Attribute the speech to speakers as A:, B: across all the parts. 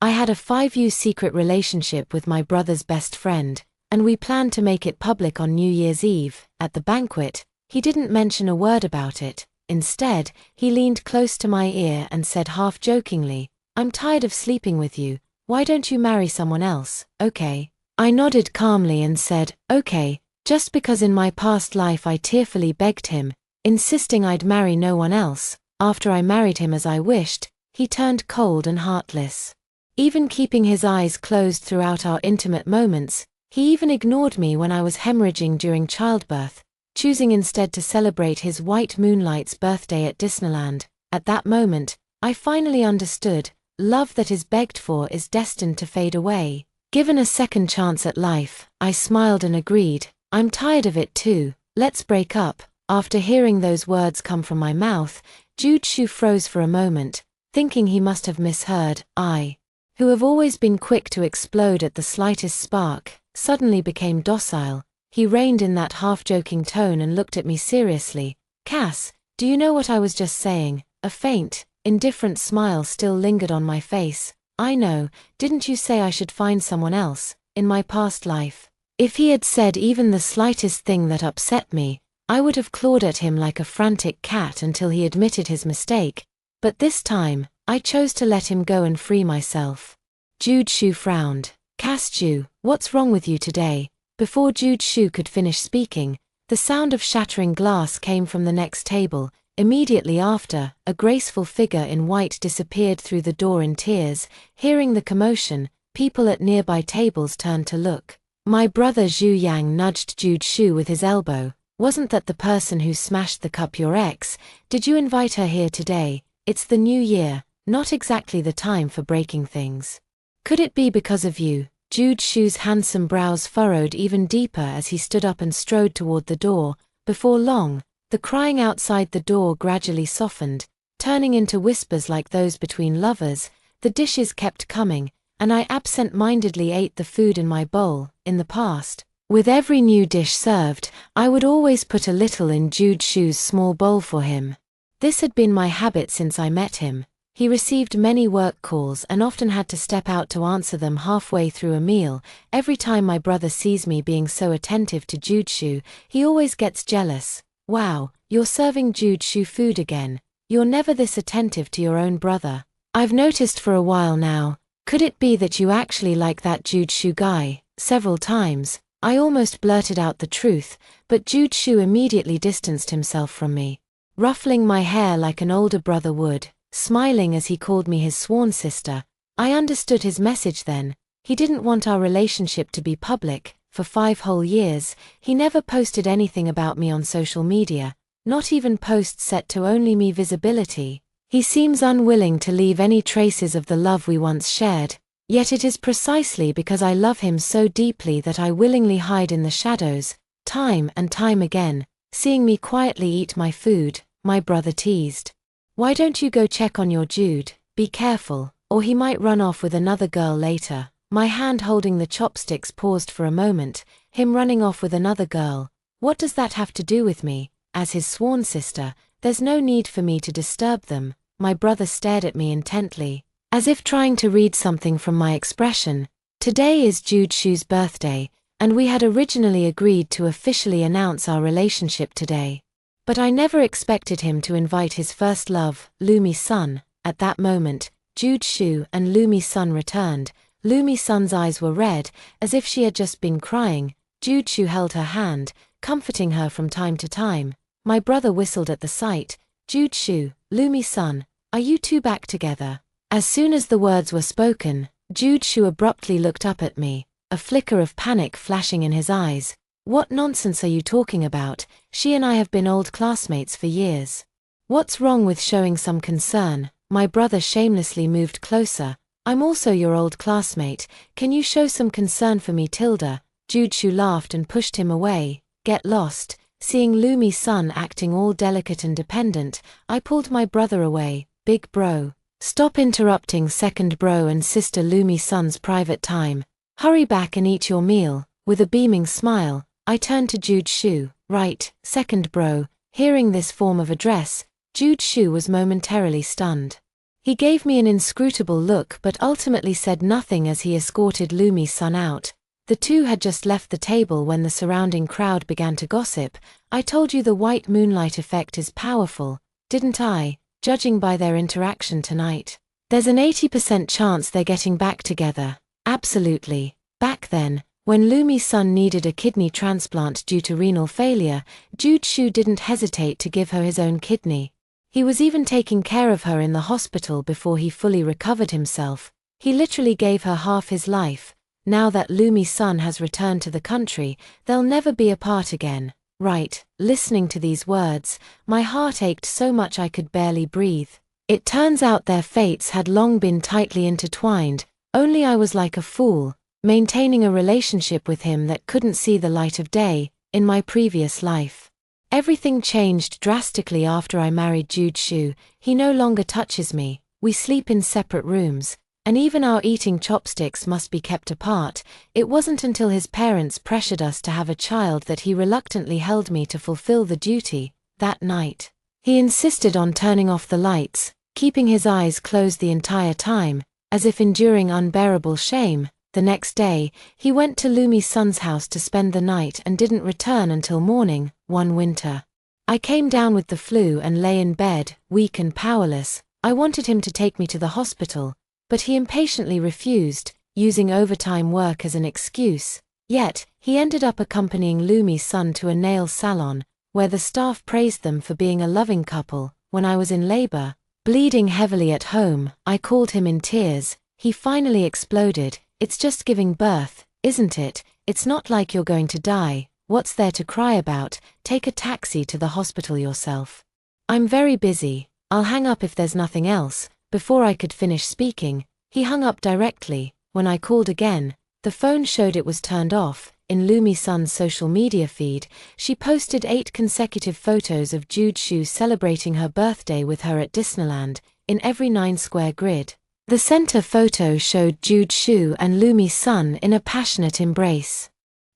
A: I had a 5-year secret relationship with my brother's best friend, and we planned to make it public on New Year's Eve. At the banquet, he didn't mention a word about it. Instead, he leaned close to my ear and said half-jokingly, "I'm tired of sleeping with you. Why don't you marry someone else, okay?" I nodded calmly and said, "Okay," just because in my past life I tearfully begged him, insisting I'd marry no one else. After I married him as I wished, he turned cold and heartless. Even keeping his eyes closed throughout our intimate moments, he even ignored me when I was hemorrhaging during childbirth, choosing instead to celebrate his white moonlight's birthday at Disneyland. At that moment, I finally understood, love that is begged for is destined to fade away. Given a second chance at life, I smiled and agreed, "I'm tired of it too, let's break up." After hearing those words come from my mouth, Jude Shu froze for a moment, thinking he must have misheard. I, who have always been quick to explode at the slightest spark, suddenly became docile. He reined in that half-joking tone and looked at me seriously. "Cass, do you know what I was just saying?" A faint, indifferent smile still lingered on my face. "I know, didn't you say I should find someone else, in my past life?" If he had said even the slightest thing that upset me, I would have clawed at him like a frantic cat until he admitted his mistake, but this time, I chose to let him go and free myself. Jude Shu frowned. "Cass Ju, what's wrong with you today?" Before Jude Shu could finish speaking, the sound of shattering glass came from the next table. Immediately after, a graceful figure in white disappeared through the door in tears. Hearing the commotion, people at nearby tables turned to look. My brother Zhu Yang nudged Jude Shu with his elbow. "Wasn't that the person who smashed the cup your ex? Did you invite her here today? It's the new year, not exactly the time for breaking things. Could it be because of you?" Jude Shu's handsome brows furrowed even deeper as he stood up and strode toward the door. Before long, the crying outside the door gradually softened, turning into whispers like those between lovers. The dishes kept coming, and I absent-mindedly ate the food in my bowl. In the past, with every new dish served, I would always put a little in Jude Shu's small bowl for him. This had been my habit since I met him. He received many work calls and often had to step out to answer them halfway through a meal. Every time my brother sees me being so attentive to Jude Shu, he always gets jealous. "Wow, you're serving Jude Shu food again. You're never this attentive to your own brother. I've noticed for a while now. Could it be that you actually like that Jude Shu guy?" Several times, I almost blurted out the truth, but Jude Shu immediately distanced himself from me, ruffling my hair like an older brother would, smiling as he called me his sworn sister. I understood his message then. He didn't want our relationship to be public. For 5 whole years, he never posted anything about me on social media, not even posts set to only me visibility. He seems unwilling to leave any traces of the love we once shared. Yet it is precisely because I love him so deeply that I willingly hide in the shadows. Time and time again, seeing me quietly eat my food, my brother teased, "Why don't you go check on your Jude? Be careful, or he might run off with another girl later." My hand holding the chopsticks paused for a moment. Him running off with another girl. What does that have to do with me? As his sworn sister, there's no need for me to disturb them. My brother stared at me intently, as if trying to read something from my expression. Today is Jude Shu's birthday, and we had originally agreed to officially announce our relationship today. But I never expected him to invite his first love, Lumi-sun. At that moment, Jude Shu and Lumi-sun returned. Lumi-sun's eyes were red, as if she had just been crying. Jude Shu held her hand, comforting her from time to time. My brother whistled at the sight. "Jude Shu, Lumi-sun, are you two back together?" As soon as the words were spoken, Jude Shu abruptly looked up at me, a flicker of panic flashing in his eyes. "What nonsense are you talking about? She and I have been old classmates for years. What's wrong with showing some concern?" My brother shamelessly moved closer. "I'm also your old classmate. Can you show some concern for me, Tilda?" Jude Shu laughed and pushed him away. "Get lost." Seeing Lumi-sun acting all delicate and dependent, I pulled my brother away. "Big bro, stop interrupting second bro and sister Lumi-sun's private time. Hurry back and eat your meal." With a beaming smile, I turned to Jude Shu. "Right, second bro." Hearing this form of address, Jude Shu was momentarily stunned. He gave me an inscrutable look but ultimately said nothing as he escorted Lumi's son out. The two had just left the table when the surrounding crowd began to gossip. "I told you the white moonlight effect is powerful, didn't I? Judging by their interaction tonight. There's an 80% chance they're getting back together." Absolutely. Back then, when Lumi's son needed a kidney transplant due to renal failure, Jude Shu didn't hesitate to give her his own kidney. He was even taking care of her in the hospital before he fully recovered himself. He literally gave her half his life. Now that Lumi's son has returned to the country, they'll never be apart again. Right, listening to these words, my heart ached so much I could barely breathe. It turns out their fates had long been tightly intertwined, only I was like a fool, maintaining a relationship with him that couldn't see the light of day, in my previous life. Everything changed drastically after I married Jude Shu. He no longer touches me, we sleep in separate rooms, and even our eating chopsticks must be kept apart. It wasn't until his parents pressured us to have a child that he reluctantly held me to fulfill the duty. That night, he insisted on turning off the lights, keeping his eyes closed the entire time, as if enduring unbearable shame. The next day, he went to Lumi's son's house to spend the night and didn't return until morning. One winter, I came down with the flu and lay in bed, weak and powerless. I wanted him to take me to the hospital, but he impatiently refused, using overtime work as an excuse. Yet, he ended up accompanying Lumi's son to a nail salon, where the staff praised them for being a loving couple. When I was in labor, bleeding heavily at home, I called him in tears. He finally exploded. "It's just giving birth, isn't it? It's not like you're going to die. What's there to cry about? Take a taxi to the hospital yourself. I'm very busy. I'll hang up if there's nothing else." Before I could finish speaking, he hung up directly. When I called again, the phone showed it was turned off. In Lumi's son's social media feed, she posted 8 consecutive photos of Jude Shu celebrating her birthday with her at Disneyland, in every 9-square grid. The center photo showed Jude Shu and Lumi's son in a passionate embrace.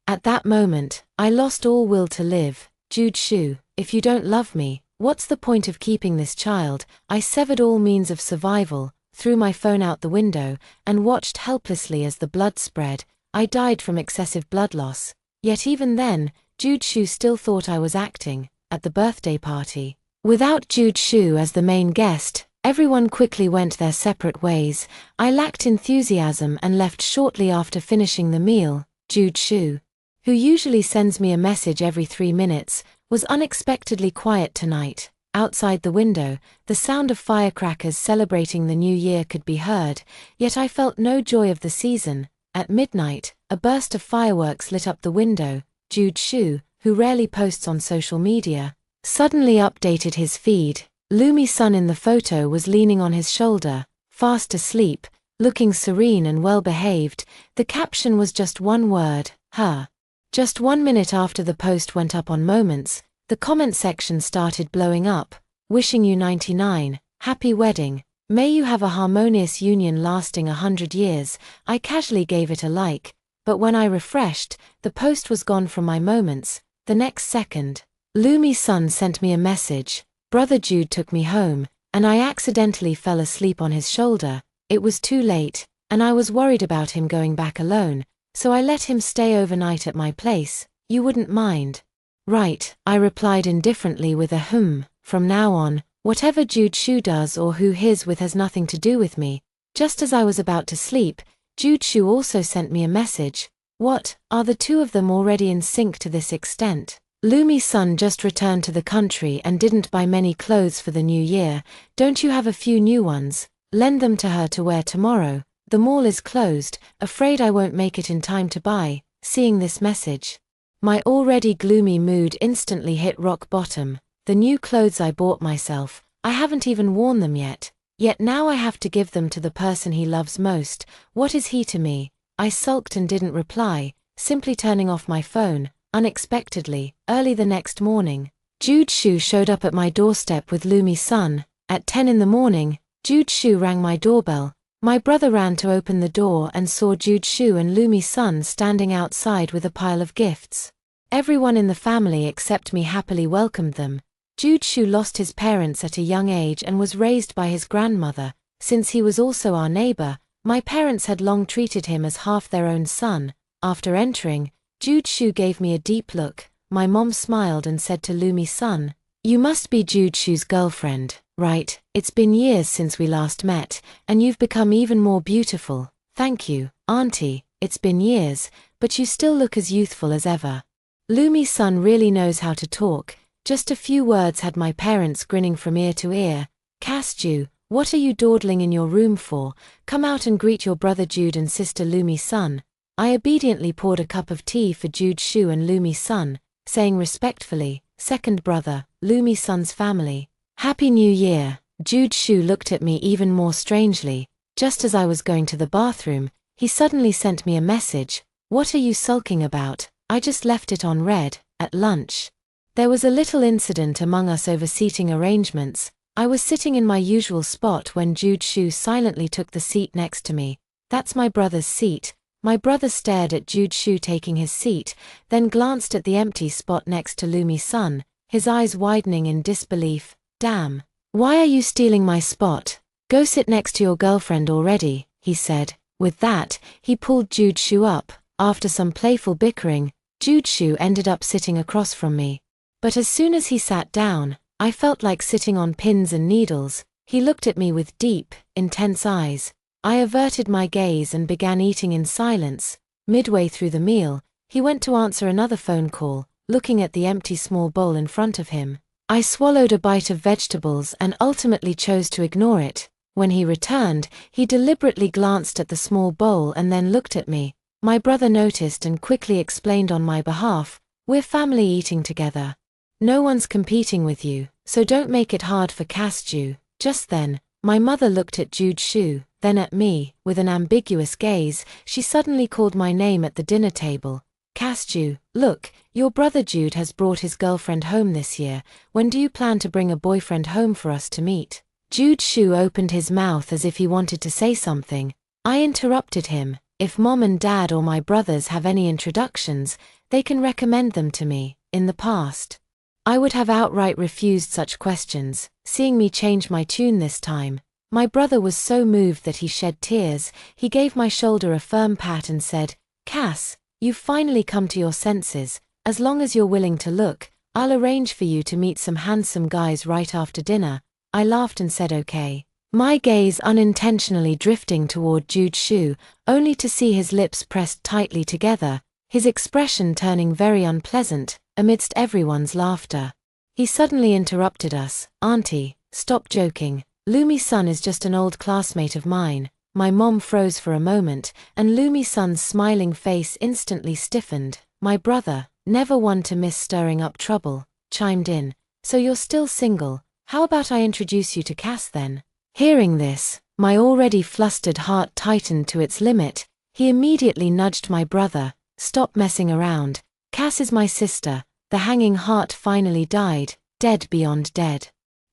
A: At that moment, I lost all will to live. "Jude Shu, if you don't love me, what's the point of keeping this child?" I severed all means of survival, threw my phone out the window, and watched helplessly as the blood spread. I died from excessive blood loss. Yet even then, Jude Shu still thought I was acting. At the birthday party, without Jude Shu as the main guest, everyone quickly went their separate ways. I lacked enthusiasm and left shortly after finishing the meal. Jude Shu, who usually sends me a message every 3 minutes, was unexpectedly quiet tonight. Outside the window, the sound of firecrackers celebrating the new year could be heard, yet I felt no joy of the season. At midnight, a burst of fireworks lit up the window. Jude Shu, who rarely posts on social media, suddenly updated his feed. Lumi's son in the photo was leaning on his shoulder, fast asleep, looking serene and well-behaved. The caption was just one word, her. Just 1 minute after the post went up on Moments, the comment section started blowing up. "Wishing you 99, happy wedding. May you have a harmonious union lasting 100 years. I casually gave it a like, but when I refreshed, the post was gone from my Moments. The next second, Lumi's son sent me a message. "Brother Jude took me home, and I accidentally fell asleep on his shoulder. It was too late, and I was worried about him going back alone, so I let him stay overnight at my place. You wouldn't mind?" "Right," I replied indifferently with a From now on, whatever Jude Shu does or who he's with has nothing to do with me." Just as I was about to sleep, Jude Shu also sent me a message. What, are the two of them already in sync to this extent? "Lumi's son just returned to the country and didn't buy many clothes for the new year. Don't you have a few new ones? Lend them to her to wear tomorrow. The mall is closed, afraid I won't make it in time to buy." Seeing this message, my already gloomy mood instantly hit rock bottom. The new clothes I bought myself, I haven't even worn them yet. Yet now I have to give them to the person he loves most. What is he to me? I sulked and didn't reply, simply turning off my phone. Unexpectedly, early the next morning, Jude Shu showed up at my doorstep with Lumi's son. At 10 in the morning, Jude Shu rang my doorbell. My brother ran to open the door and saw Jude Shu and Lumi's son standing outside with a pile of gifts. Everyone in the family except me happily welcomed them. Jude Shu lost his parents at a young age and was raised by his grandmother. Since he was also our neighbor, my parents had long treated him as half their own son. After entering, Jude Shu gave me a deep look. My mom smiled and said to Lumi-san, "You must be Jude Shu's girlfriend, right? It's been years since we last met, and you've become even more beautiful." "Thank you, Auntie, it's been years, but you still look as youthful as ever." Lumi-san really knows how to talk. Just a few words had my parents grinning from ear to ear. "Casju, what are you dawdling in your room for? Come out and greet your brother Jude and sister Lumi-san." I obediently poured a cup of tea for Jude Shu and Lumi-san, saying respectfully, "Second brother, Lumi-san's family. Happy New Year." Jude Shu looked at me even more strangely. Just as I was going to the bathroom, he suddenly sent me a message. "What are you sulking about? I just left it on red, at lunch." There was a little incident among us over seating arrangements. I was sitting in my usual spot when Jude Shu silently took the seat next to me. "That's my brother's seat." My brother stared at Jude Shu taking his seat, then glanced at the empty spot next to Lumi-san, his eyes widening in disbelief. "Damn. Why are you stealing my spot? Go sit next to your girlfriend already," he said. With that, he pulled Jude Shu up. After some playful bickering, Jude Shu ended up sitting across from me. But as soon as he sat down, I felt like sitting on pins and needles. He looked at me with deep, intense eyes. I averted my gaze and began eating in silence. Midway through the meal, he went to answer another phone call, looking at the empty small bowl in front of him. I swallowed a bite of vegetables and ultimately chose to ignore it. When he returned, he deliberately glanced at the small bowl and then looked at me. My brother noticed and quickly explained on my behalf, "We're family eating together. No one's competing with you, so don't make it hard for Casju." Just then, my mother looked at Jude Shu, then at me. With an ambiguous gaze, she suddenly called my name at the dinner table. "Casju, look, your brother Jude has brought his girlfriend home this year. When do you plan to bring a boyfriend home for us to meet?" Jude Shu opened his mouth as if he wanted to say something. I interrupted him. "If mom and dad or my brothers have any introductions, they can recommend them to me." In the past, I would have outright refused such questions. Seeing me change my tune this time, my brother was so moved that he shed tears. He gave my shoulder a firm pat and said, "Cass, you've finally come to your senses. As long as you're willing to look, I'll arrange for you to meet some handsome guys right after dinner." I laughed and said okay. My gaze unintentionally drifting toward Jude Shu, only to see his lips pressed tightly together, his expression turning very unpleasant, amidst everyone's laughter. He suddenly interrupted us. "Auntie, stop joking. Lumi-san is just an old classmate of mine." My mom froze for a moment, and Lumi-san's smiling face instantly stiffened. My brother, never one to miss stirring up trouble, chimed in. "So you're still single? How about I introduce you to Cass then?" Hearing this, my already flustered heart tightened to its limit. He immediately nudged my brother. "Stop messing around. Cass is my sister." The hanging heart finally died, dead beyond dead.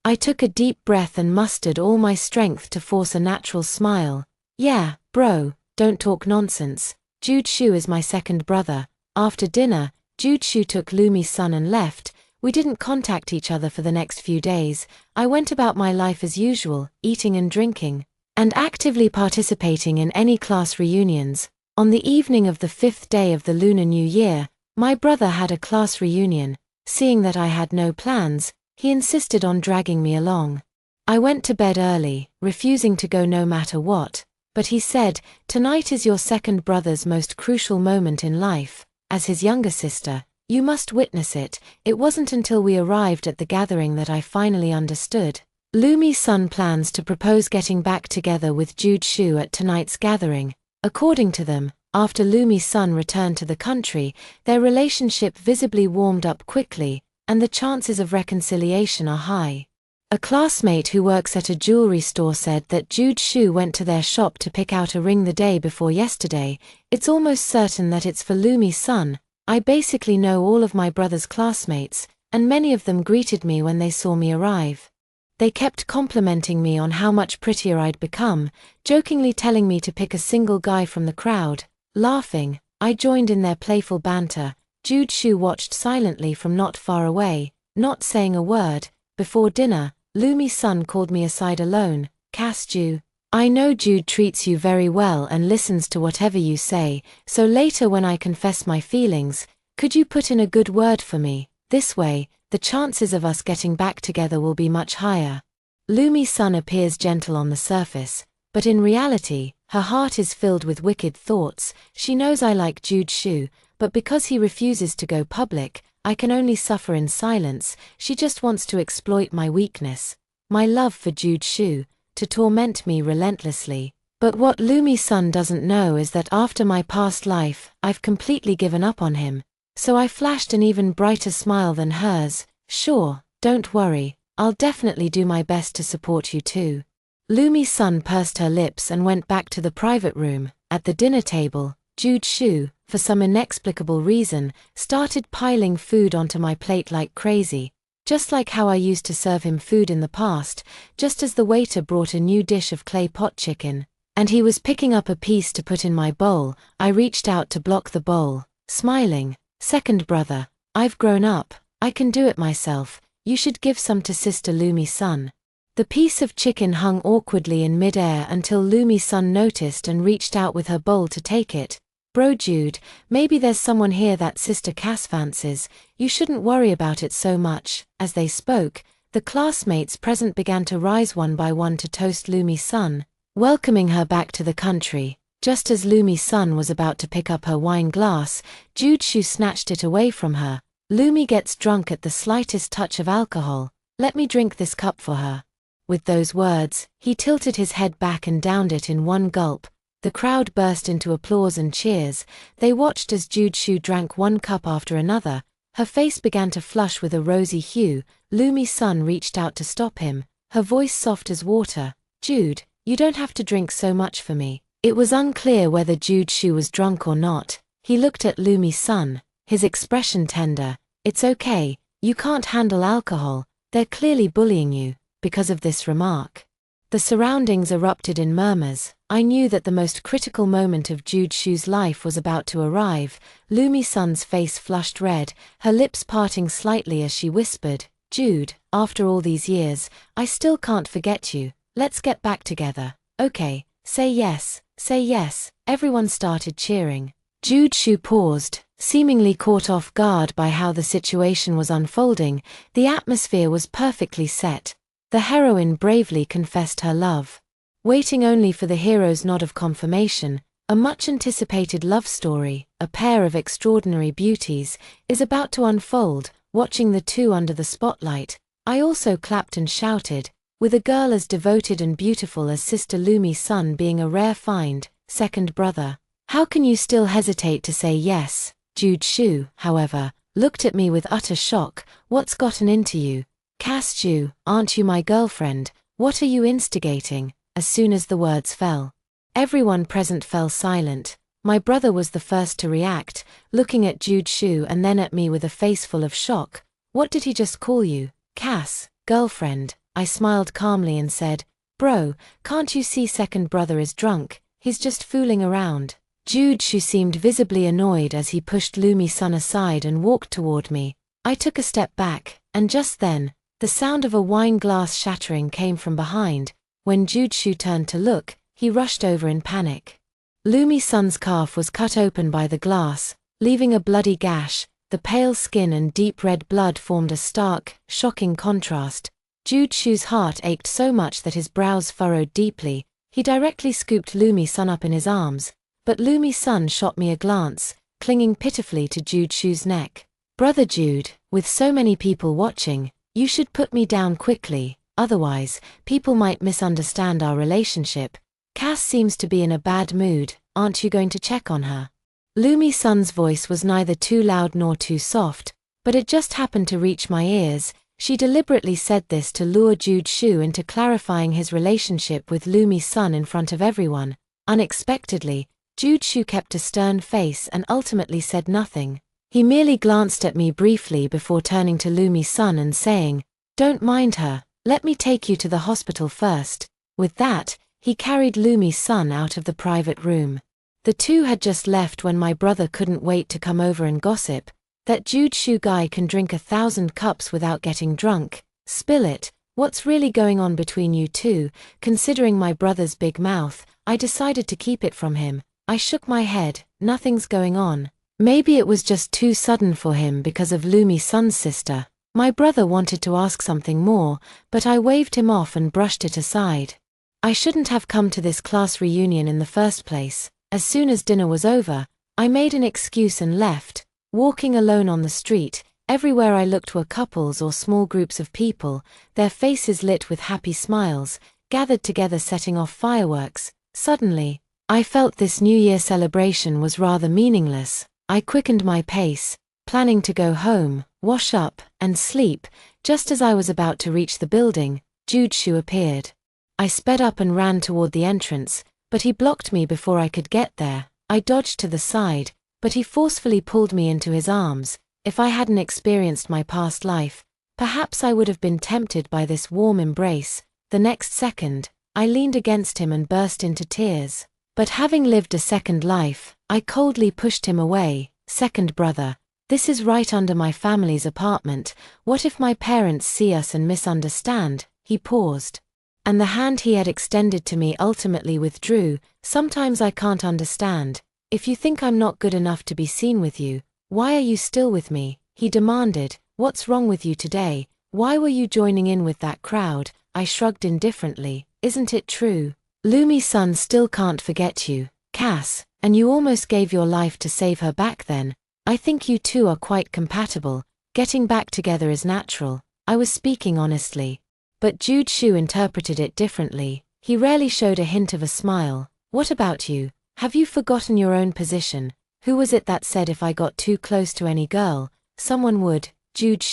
A: I took a deep breath and mustered all my strength to force a natural smile. "Yeah, bro, don't talk nonsense. Jude Shu is my second brother." After dinner, Jude Shu took Lumi-san and left. We didn't contact each other for the next few days. I went about my life as usual, eating and drinking, and actively participating in any class reunions. On the evening of the 5th day of the Lunar New Year, my brother had a class reunion. Seeing that I had no plans, he insisted on dragging me along. I went to bed early, refusing to go no matter what, but he said, "Tonight is your second brother's most crucial moment in life. As his younger sister, you must witness it." It wasn't until we arrived at the gathering that I finally understood. Lumi-san plans to propose getting back together with Jude Shu at tonight's gathering. According to them, after Lumi-san returned to the country, their relationship visibly warmed up quickly, and the chances of reconciliation are high. A classmate who works at a jewelry store said that Jude Shu went to their shop to pick out a ring the day before yesterday. It's almost certain that it's for Lumi-san. I basically know all of my brother's classmates, and many of them greeted me when they saw me arrive. They kept complimenting me on how much prettier I'd become, jokingly telling me to pick a single guy from the crowd. Laughing, I joined in their playful banter. Jude Shu watched silently from not far away, not saying a word. Before dinner, Lumi-san called me aside alone. "Casju, I know Jude treats you very well and listens to whatever you say, so later when I confess my feelings, could you put in a good word for me? This way, the chances of us getting back together will be much higher. Lumi-san appears gentle on the surface, but in reality, her heart is filled with wicked thoughts. She knows I like Jude Shu, but because he refuses to go public, I can only suffer in silence. She just wants to exploit my weakness, my love for Jude Shu, to torment me relentlessly. But what Lumi-san doesn't know is that after my past life, I've completely given up on him. So I flashed an even brighter smile than hers. Sure, don't worry, I'll definitely do my best to support you too. Lumi-san pursed her lips and went back to the private room. At the dinner table, Jude Shu, for some inexplicable reason, started piling food onto my plate like crazy, just like how I used to serve him food in the past. Just as the waiter brought a new dish of clay pot chicken, and he was picking up a piece to put in my bowl, I reached out to block the bowl, smiling. Second brother, I've grown up, I can do it myself, you should give some to Sister Lumi-san. The piece of chicken hung awkwardly in mid-air until Lumi-san noticed and reached out with her bowl to take it. Bro Jude, maybe there's someone here that Sister Cass fancies, you shouldn't worry about it so much. As they spoke, the classmates present began to rise one by one to toast Lumi-san, welcoming her back to the country. Just as Lumi-san was about to pick up her wine glass, Jude Shu snatched it away from her. Lumi gets drunk at the slightest touch of alcohol. Let me drink this cup for her. With those words, he tilted his head back and downed it in one gulp. The crowd burst into applause and cheers. They watched as Jude Shu drank one cup after another. Her face began to flush with a rosy hue. Lumi-san reached out to stop him, her voice soft as water. Jude, you don't have to drink so much for me. It was unclear whether Jude Shu was drunk or not. He looked at Lumi-san, his expression tender. It's okay, you can't handle alcohol, they're clearly bullying you. Because of this remark, the surroundings erupted in murmurs. I knew that the most critical moment of Jude Shu's life was about to arrive. Lumi-san's face flushed red, her lips parting slightly as she whispered, Jude, after all these years, I still can't forget you. Let's get back together. Okay, say yes, say yes. Everyone started cheering. Jude Shu paused, seemingly caught off guard by how the situation was unfolding. The atmosphere was perfectly set. The heroine bravely confessed her love. Waiting only for the hero's nod of confirmation, a much-anticipated love story, a pair of extraordinary beauties, is about to unfold. Watching the two under the spotlight, I also clapped and shouted, with a girl as devoted and beautiful as Sister Lumi-san being a rare find. Second brother, how can you still hesitate to say yes? Jude Shu, however, looked at me with utter shock. What's gotten into you? Cass Shu, aren't you my girlfriend? What are you instigating? As soon as the words fell, everyone present fell silent. My brother was the first to react, looking at Jude Shu and then at me with a face full of shock. What did he just call you? Cass, girlfriend. I smiled calmly and said, Bro, can't you see second brother is drunk? He's just fooling around. Jude Shu seemed visibly annoyed as he pushed Lumi-san aside and walked toward me. I took a step back, and just then, the sound of a wine glass shattering came from behind. When Jude Shu turned to look, he rushed over in panic. Lumi-san's calf was cut open by the glass, leaving a bloody gash. The pale skin and deep red blood formed a stark, shocking contrast. Jude Shu's heart ached so much that his brows furrowed deeply. He directly scooped Lumi-san up in his arms, but Lumi-san shot me a glance, clinging pitifully to Jude Shu's neck. Brother Jude, with so many people watching, you should put me down quickly, otherwise, people might misunderstand our relationship. Cass seems to be in a bad mood, aren't you going to check on her? Lumi-san's voice was neither too loud nor too soft, but it just happened to reach my ears. She deliberately said this to lure Jude Shu into clarifying his relationship with Lumi-san in front of everyone. Unexpectedly, Jude Shu kept a stern face and ultimately said nothing. He merely glanced at me briefly before turning to Lumi-san and saying, Don't mind her, let me take you to the hospital first. With that, he carried Lumi-san out of the private room. The two had just left when my brother couldn't wait to come over and gossip. That Jude Shu guy can drink 1,000 cups without getting drunk. Spill it. What's really going on between you two? Considering my brother's big mouth, I decided to keep it from him. I shook my head. Nothing's going on. Maybe it was just too sudden for him because of Lumi-san's sister. My brother wanted to ask something more, but I waved him off and brushed it aside. I shouldn't have come to this class reunion in the first place. As soon as dinner was over, I made an excuse and left. Walking alone on the street, everywhere I looked were couples or small groups of people, their faces lit with happy smiles, gathered together setting off fireworks. Suddenly, I felt this New Year celebration was rather meaningless. I quickened my pace, planning to go home, wash up, and sleep. Just as I was about to reach the building, Jude appeared. I sped up and ran toward the entrance, but he blocked me before I could get there. I dodged to the side, but he forcefully pulled me into his arms. If I hadn't experienced my past life, perhaps I would have been tempted by this warm embrace. The next second, I leaned against him and burst into tears. But having lived a second life, I coldly pushed him away. Second brother, this is right under my family's apartment. What if my parents see us and misunderstand? He paused. And the hand he had extended to me ultimately withdrew. Sometimes I can't understand. If you think I'm not good enough to be seen with you, why are you still with me? He demanded. What's wrong with you today? Why were you joining in with that crowd? I shrugged indifferently. Isn't it true? Lumi-san still can't forget you, Cass, and you almost gave your life to save her back then. I think you two are quite compatible. Getting back together is natural. I was speaking honestly. But Jude interpreted it differently. He rarely showed a hint of a smile. What about you? Have you forgotten your own position? Who was it that said if I got too close to any girl, someone would? Jude.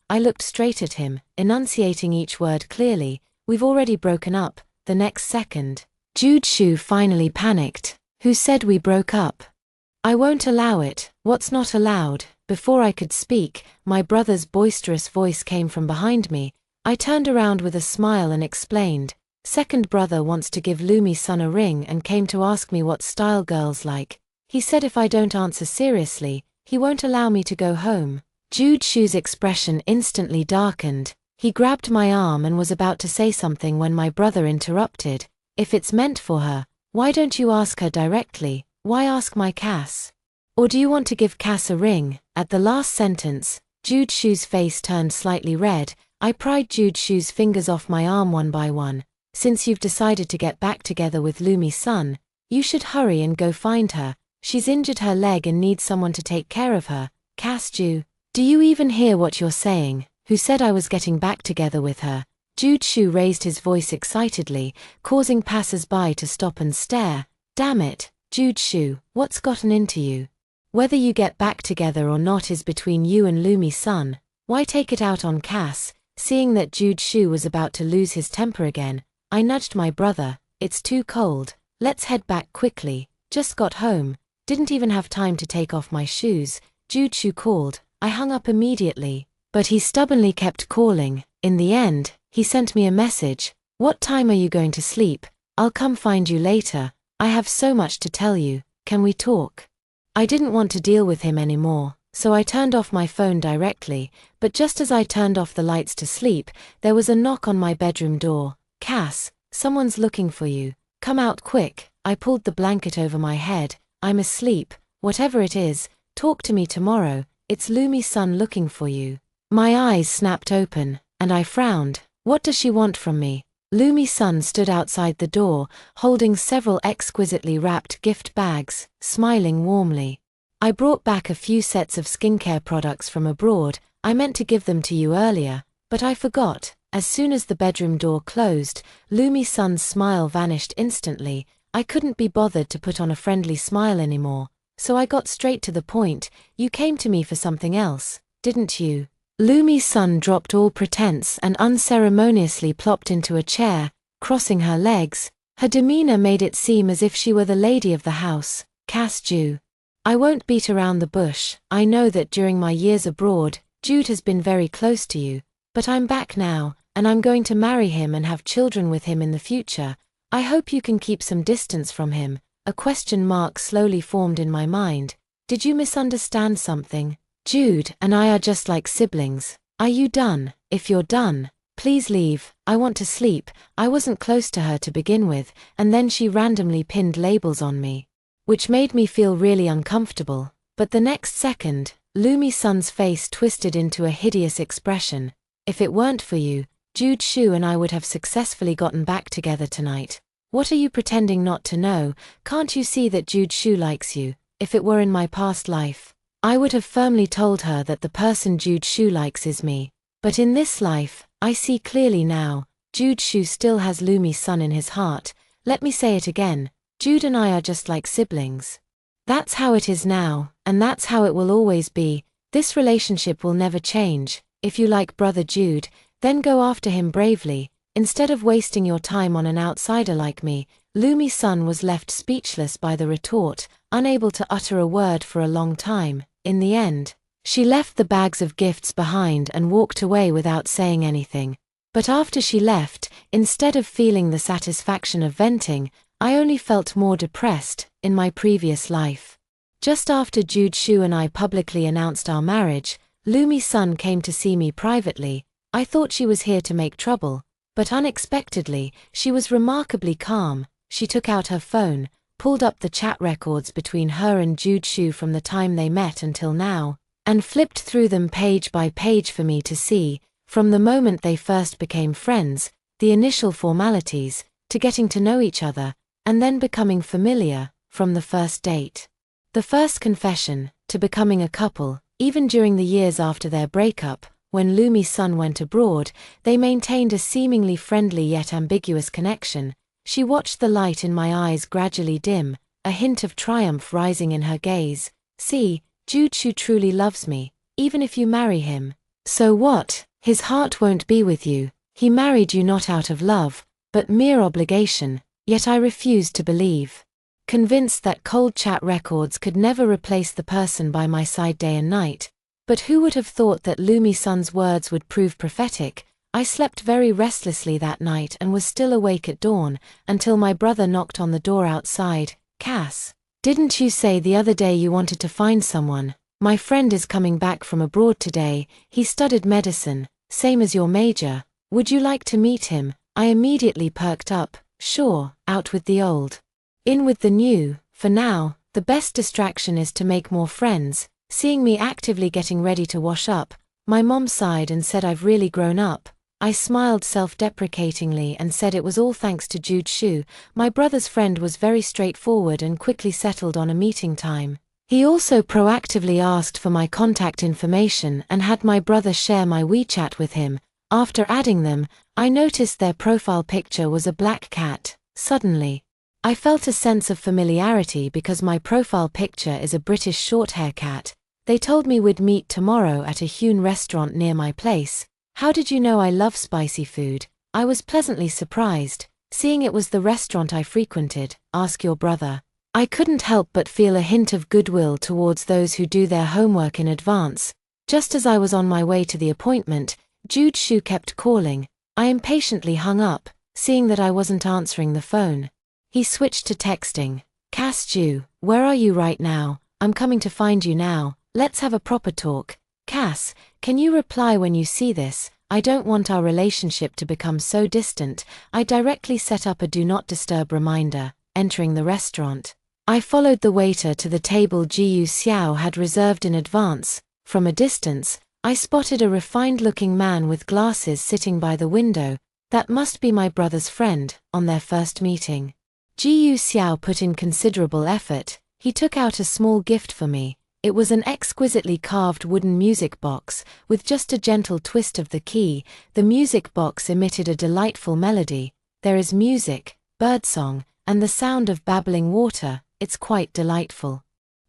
A: I looked straight at him, enunciating each word clearly. We've already broken up. The next second, Jude finally panicked. Who said we broke up? I won't allow it. What's not allowed? Before I could speak, my brother's boisterous voice came from behind me. I turned around with a smile and explained. Second brother wants to give Lumi-san a ring and came to ask me what style girls like. He said if I don't answer seriously, he won't allow me to go home. Jude's expression instantly darkened. He grabbed my arm and was about to say something when my brother interrupted. If it's meant for her, why don't you ask her directly? Why ask my Cass? Or do you want to give Cass a ring? At the last sentence, Jude's face turned slightly red. I pried Jude's fingers off my arm one by one. Since you've decided to get back together with Lumi-san, you should hurry and go find her. She's injured her leg and needs someone to take care of her. Cass, do you even hear what you're saying? Who said I was getting back together with her? Jude raised his voice excitedly, causing passers-by to stop and stare. Damn it, Jude, what's gotten into you? Whether you get back together or not is between you and Lumi-san. Why take it out on Cass? Seeing that Jude was about to lose his temper again, I nudged my brother. It's too cold. Let's head back quickly. Just got home. Didn't even have time to take off my shoes. Jude called. I hung up immediately. But he stubbornly kept calling. In the end, he sent me a message. What time are you going to sleep? I'll come find you later. I have so much to tell you. Can we talk? I didn't want to deal with him anymore, so I turned off my phone directly, but just as I turned off the lights to sleep, there was a knock on my bedroom door. Cass, someone's looking for you. Come out quick. I pulled the blanket over my head. I'm asleep. Whatever it is, talk to me tomorrow. It's Lumi-san looking for you. My eyes snapped open, and I frowned. What does she want from me? Lumi-san stood outside the door, holding several exquisitely wrapped gift bags, smiling warmly. I brought back a few sets of skincare products from abroad. I meant to give them to you earlier, but I forgot. As soon as the bedroom door closed, Lumi-san's smile vanished instantly. I couldn't be bothered to put on a friendly smile anymore, so I got straight to the point. You came to me for something else, didn't you? Lumi-san dropped all pretense and unceremoniously plopped into a chair, crossing her legs. Her demeanor made it seem as if she were the lady of the house. Cass, I won't beat around the bush. I know that during my years abroad, Jude has been very close to you, but I'm back now, and I'm going to marry him and have children with him in the future. I hope you can keep some distance from him. A question mark slowly formed in my mind. Did you misunderstand something? Jude and I are just like siblings. Are you done? If you're done, Please leave, I want to sleep. I wasn't close to her to begin with, and then she randomly pinned labels on me, which made me feel really uncomfortable. But the next second, Lumi-san's face twisted into a hideous expression. If it weren't for you, Jude Shu and I would have successfully gotten back together tonight. What are you pretending not to know? Can't you see that Jude Shu likes you? If it were in my past life, I would have firmly told her that the person Jude Shu likes is me. But in this life, I see clearly now, Jude Shu still has Lumi-san in his heart. Let me say it again, Jude and I are just like siblings. That's how it is now, and that's how it will always be. This relationship will never change. If you like brother Jude, then go after him bravely, instead of wasting your time on an outsider like me. Lumi-san was left speechless by the retort, unable to utter a word for a long time. In the end, she left the bags of gifts behind and walked away without saying anything. But after she left, instead of feeling the satisfaction of venting, I only felt more depressed. In my previous life, just after Jude Shu and I publicly announced our marriage, Lumi-san came to see me privately. I thought she was here to make trouble, but unexpectedly, she was remarkably calm. She took out her phone, pulled up the chat records between her and Jude Shu from the time they met until now, and flipped through them page by page for me to see, from the moment they first became friends, the initial formalities, to getting to know each other, and then becoming familiar, from the first date. The first confession, to becoming a couple. Even during the years after their breakup, when Lumi-san went abroad, they maintained a seemingly friendly yet ambiguous connection. She watched the light in my eyes gradually dim, a hint of triumph rising in her gaze. See, Jude Shu truly loves me, even if you marry him. So what? His heart won't be with you. He married you not out of love, but mere obligation. Yet I refused to believe. Convinced that cold chat records could never replace the person by my side day and night. But who would have thought that Lumi-san's words would prove prophetic? I slept very restlessly that night and was still awake at dawn, until my brother knocked on the door outside. Cass, didn't you say the other day you wanted to find someone? My friend is coming back from abroad today. He studied medicine, same as your major. Would you like to meet him? I immediately perked up. Sure, out with the old, in with the new. For now, the best distraction is to make more friends. Seeing me actively getting ready to wash up, my mom sighed and said I've really grown up. I smiled self-deprecatingly and said it was all thanks to Jude Shu. My brother's friend was very straightforward and quickly settled on a meeting time. He also proactively asked for my contact information and had my brother share my WeChat with him. After adding them, I noticed their profile picture was a black cat. Suddenly, I felt a sense of familiarity because my profile picture is a British short-hair cat. They told me we'd meet tomorrow at a Hune restaurant near my place. How did you know I love spicy food? I was pleasantly surprised, seeing it was the restaurant I frequented. Ask your brother. I couldn't help but feel a hint of goodwill towards those who do their homework in advance. Just as I was on my way to the appointment, Jude Shu kept calling. I impatiently hung up, seeing that I wasn't answering the phone. He switched to texting. Cass Ju, where are you right now? I'm coming to find you now. Let's have a proper talk. Cass, can you reply when you see this? I don't want our relationship to become so distant. I directly set up a do not disturb reminder. Entering the restaurant, I followed the waiter to the table Jiyu Xiao had reserved in advance. From a distance, I spotted a refined-looking man with glasses sitting by the window. That must be my brother's friend, on their first meeting. Jiyu Xiao put in considerable effort. He took out a small gift for me. It was an exquisitely carved wooden music box, with just a gentle twist of the key. The music box emitted a delightful melody. There is music, birdsong, and the sound of babbling water. It's quite delightful.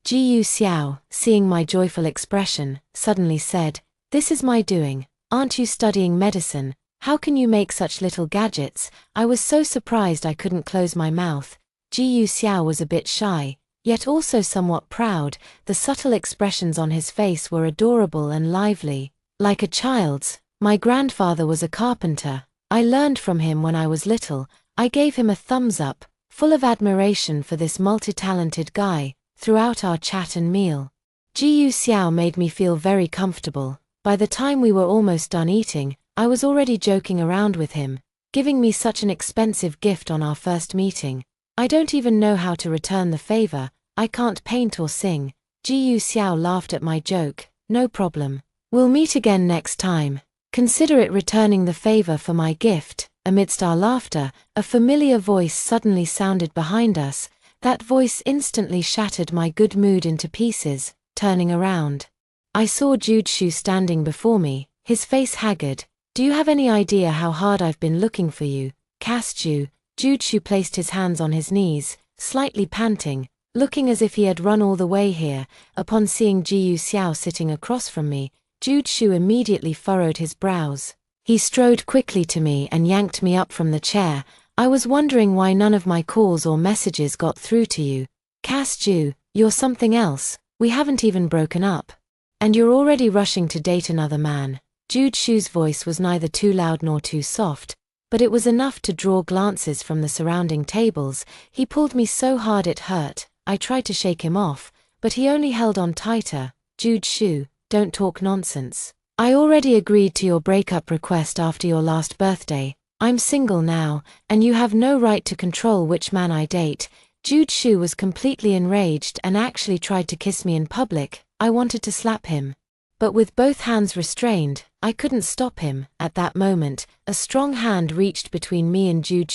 A: Jiyu Xiao, seeing my joyful expression, suddenly said, "This is my doing. Aren't you studying medicine? How can you make such little gadgets?" I was so surprised I couldn't close my mouth. Jiyu Xiao was a bit shy, yet also somewhat proud. The subtle expressions on his face were adorable and lively, like a child's. My grandfather was a carpenter. I learned from him when I was little. I gave him a thumbs up, full of admiration for this multi-talented guy, throughout our chat and meal. Jiyu Xiao made me feel very comfortable. By the time we were almost done eating, I was already joking around with him, giving me such an expensive gift on our first meeting. I don't even know how to return the favor. I can't paint or sing. Ji Xiao laughed at my joke. No problem. We'll meet again next time. Consider it returning the favor for my gift. Amidst our laughter, a familiar voice suddenly sounded behind us. That voice instantly shattered my good mood into pieces. Turning around, I saw Jude standing before me, his face haggard. Do you have any idea how hard I've been looking for you? Jude placed his hands on his knees, slightly panting, looking as if he had run all the way here. Upon seeing Ji Xiao sitting across from me, Jude immediately furrowed his brows. He strode quickly to me and yanked me up from the chair. I was wondering why none of my calls or messages got through to you. Jude, you're something else. We haven't even broken up. And you're already rushing to date another man. Jude's voice was neither too loud nor too soft, but it was enough to draw glances from the surrounding tables. He pulled me so hard it hurt. I tried to shake him off, but he only held on tighter. Jude, don't talk nonsense. I already agreed to your breakup request after your last birthday. I'm single now, and you have no right to control which man I date. Jude was completely enraged and actually tried to kiss me in public. I wanted to slap him, but with both hands restrained, I couldn't stop him. At that moment, a strong hand reached between me and Jude.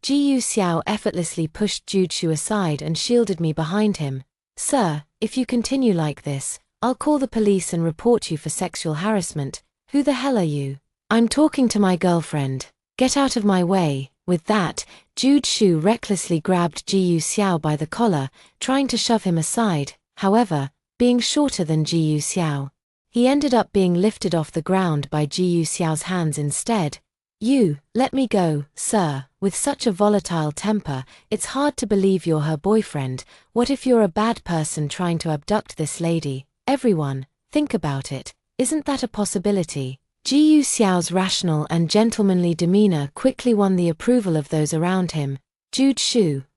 A: Ji Xiao effortlessly pushed Jude aside and shielded me behind him. Sir, if you continue like this, I'll call the police and report you for sexual harassment. Who the hell are you? I'm talking to my girlfriend. Get out of my way. With that, Jude recklessly grabbed Ji Xiao by the collar, trying to shove him aside. However, being shorter than Ji Xiao, he ended up being lifted off the ground by Ji Xiao's hands instead. You, let me go, sir. With such a volatile temper, it's hard to believe you're her boyfriend. What if you're a bad person trying to abduct this lady? Everyone, think about it. Isn't that a possibility? Ji Xiao's rational and gentlemanly demeanor quickly won the approval of those around him. Jude,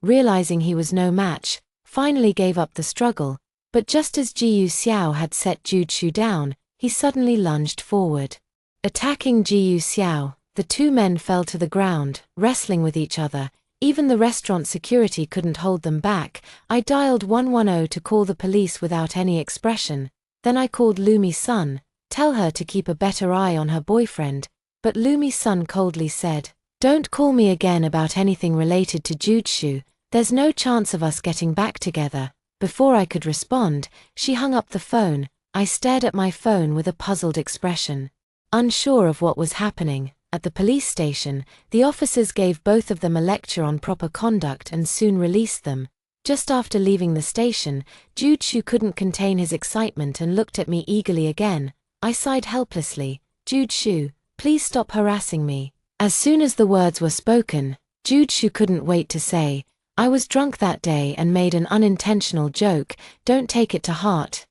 A: realizing he was no match, finally gave up the struggle, but just as Ji Xiao had set Jude down, he suddenly lunged forward. Attacking Ji Xiao, the two men fell to the ground, wrestling with each other. Even the restaurant security couldn't hold them back. I dialed 110 to call the police without any expression. Then I called Lumi-san. Tell her to keep a better eye on her boyfriend, but Lumi-san coldly said, don't call me again about anything related to Jude. There's no chance of us getting back together. Before I could respond, she hung up the phone. I stared at my phone with a puzzled expression, unsure of what was happening. At the police station, the officers gave both of them a lecture on proper conduct and soon released them. Just after leaving the station, Jude couldn't contain his excitement and looked at me eagerly again. I sighed helplessly. Jude, please stop harassing me. As soon as the words were spoken, Jude couldn't wait to say, I was drunk that day and made an unintentional joke. Don't take it to heart,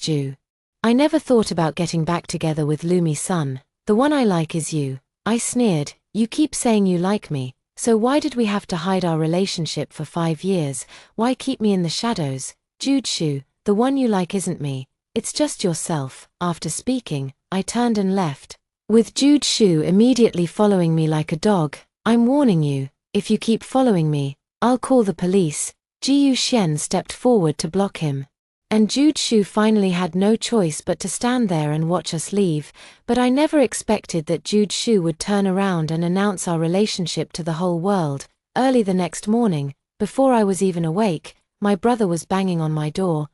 A: Jude. I never thought about getting back together with Lumi-san. The one I like is you. I sneered. You keep saying you like me, so why did we have to hide our relationship for 5 years? Why keep me in the shadows? Jude, the one you like isn't me. It's just yourself. After speaking, I turned and left, with Jude immediately following me like a dog. I'm warning you, if you keep following me, I'll call the police. Ji Yuxian stepped forward to block him, and Jude finally had no choice but to stand there and watch us leave. But I never expected that Jude would turn around and announce our relationship to the whole world. Early the next morning, before I was even awake, my brother was banging on my door.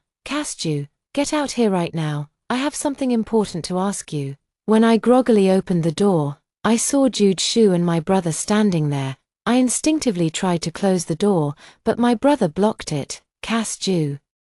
A: Jude, get out here right now. I have something important to ask you. When I groggily opened the door, I saw Jude and my brother standing there. I instinctively tried to close the door, but my brother blocked it.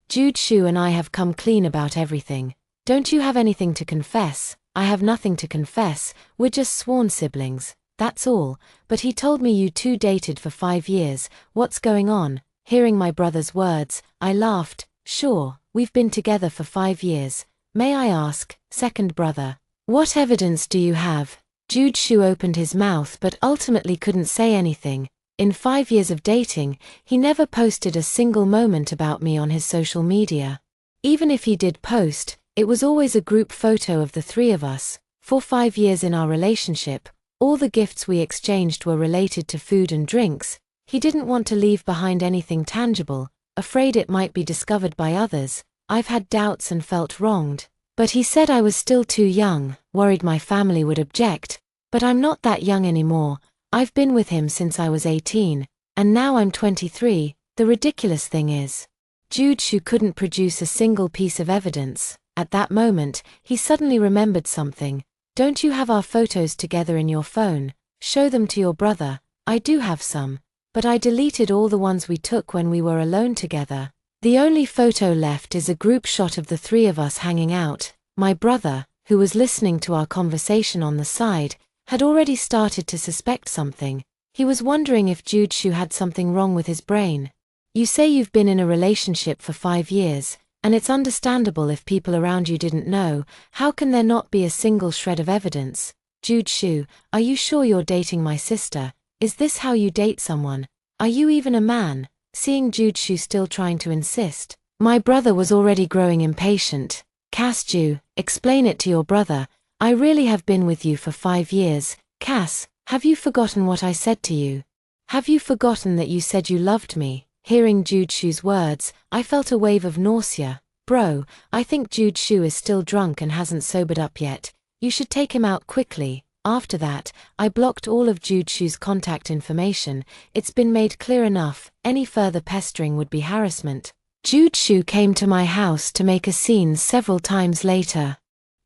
A: Jude and I have come clean about everything. Don't you have anything to confess? I have nothing to confess. We're just sworn siblings, that's all. But he told me you two dated for 5 years. What's going on? Hearing my brother's words, I laughed. Sure, we've been together for 5 years. May I ask, second brother, what evidence do you have? Jude opened his mouth but ultimately couldn't say anything. In 5 years of dating, he never posted a single moment about me on his social media. Even if he did post, it was always a group photo of the three of us. For 5 years in our relationship, all the gifts we exchanged were related to food and drinks. He didn't want to leave behind anything tangible, afraid it might be discovered by others. I've had doubts and felt wronged. But he said I was still too young, worried my family would object. But I'm not that young anymore. I've been with him since I was 18, and now I'm 23. The ridiculous thing is, Jude Shu couldn't produce a single piece of evidence. At that moment, he suddenly remembered something. Don't you have our photos together in your phone? Show them to your brother. I do have some, but I deleted all the ones we took when we were alone together. The only photo left is a group shot of the three of us hanging out. My brother, who was listening to our conversation on the side, had already started to suspect something. He was wondering if Jude Shu had something wrong with his brain. You say you've been in a relationship for 5 years, and it's understandable if people around you didn't know. How can there not be a single shred of evidence? Jude Shu, are you sure you're dating my sister? Is this how you date someone? Are you even a man? Seeing Jude Shu still trying to insist, my brother was already growing impatient. Cass Ju, explain it to your brother. I really have been with you for 5 years. Cass, have you forgotten what I said to you? Have you forgotten that you said you loved me? Hearing Jude Shu's words, I felt a wave of nausea. Bro, I think Jude Shu is still drunk and hasn't sobered up yet. You should take him out quickly. After that, I blocked all of Jude Shu's contact information. It's been made clear enough, any further pestering would be harassment. Jude Shu came to my house to make a scene several times later,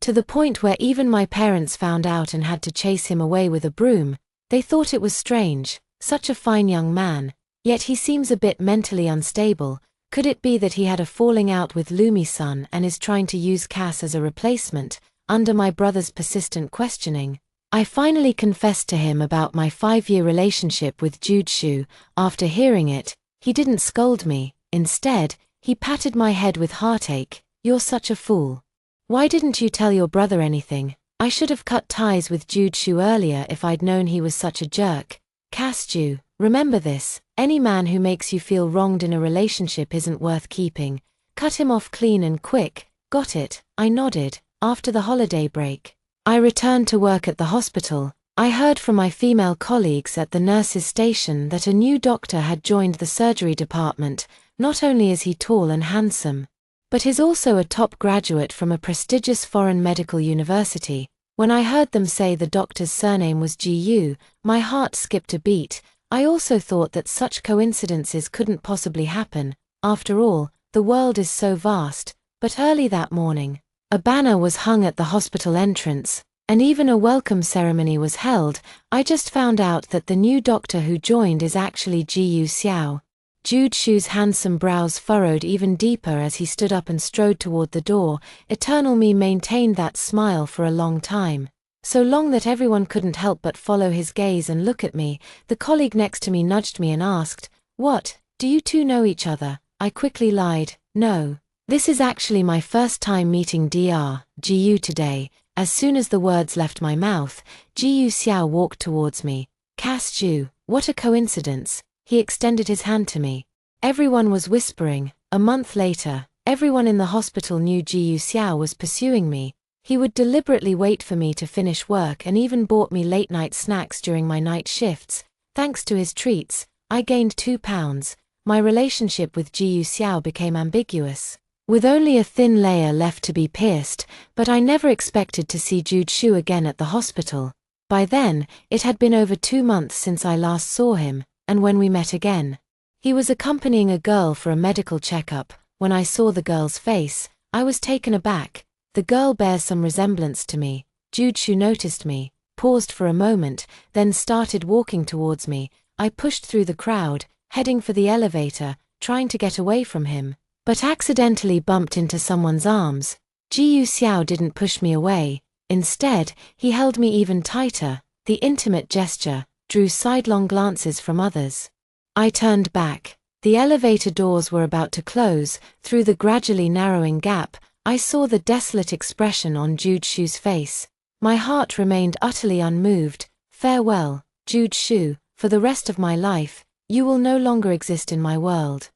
A: to the point where even my parents found out and had to chase him away with a broom. They thought it was strange, such a fine young man, yet he seems a bit mentally unstable. Could it be that he had a falling out with Lumi-san and is trying to use Cass as a replacement? Under my brother's persistent questioning, I finally confessed to him about my 5-year relationship with Jude Shu. After hearing it, he didn't scold me. Instead, he patted my head with heartache. You're such a fool. Why didn't you tell your brother anything? I should have cut ties with Jude Shu earlier if I'd known he was such a jerk. Cass Ju, remember this. Any man who makes you feel wronged in a relationship isn't worth keeping. Cut him off clean and quick. Got it? I nodded. After the holiday break, I returned to work at the hospital. I heard from my female colleagues at the nurses' station that a new doctor had joined the surgery department. Not only is he tall and handsome, but he's also a top graduate from a prestigious foreign medical university. When I heard them say the doctor's surname was Gu, my heart skipped a beat. I also thought that such coincidences couldn't possibly happen. After all, the world is so vast. But early that morning, a banner was hung at the hospital entrance, and even a welcome ceremony was held. I just found out that the new doctor who joined is actually Ji Xiao. Jude Shu's handsome brows furrowed even deeper as he stood up and strode toward the door. Eternal Me maintained that smile for a long time. So long that everyone couldn't help but follow his gaze and look at me. The colleague next to me nudged me and asked, "What, do you two know each other?" I quickly lied, "No. This is actually my first time meeting Dr. Gu today." As soon as the words left my mouth, Ji Xiao walked towards me. "Cass Ju, what a coincidence." He extended his hand to me. Everyone was whispering. A month later, everyone in the hospital knew Ji Xiao was pursuing me. He would deliberately wait for me to finish work and even bought me late-night snacks during my night shifts. Thanks to his treats, I gained 2 pounds. My relationship with Ji Xiao became ambiguous, with only a thin layer left to be pierced, but I never expected to see Jude Shu again at the hospital. By then, it had been over 2 months since I last saw him, and when we met again, he was accompanying a girl for a medical checkup. When I saw the girl's face, I was taken aback. The girl bears some resemblance to me. Jude Shu noticed me, paused for a moment, then started walking towards me. I pushed through the crowd, heading for the elevator, trying to get away from him, but accidentally bumped into someone's arms. Ji Xiao didn't push me away. Instead, he held me even tighter. The intimate gesture drew sidelong glances from others. I turned back. The elevator doors were about to close. Through the gradually narrowing gap, I saw the desolate expression on Jude Shu's face. My heart remained utterly unmoved. "Farewell, Jude Shu. For the rest of my life, you will no longer exist in my world."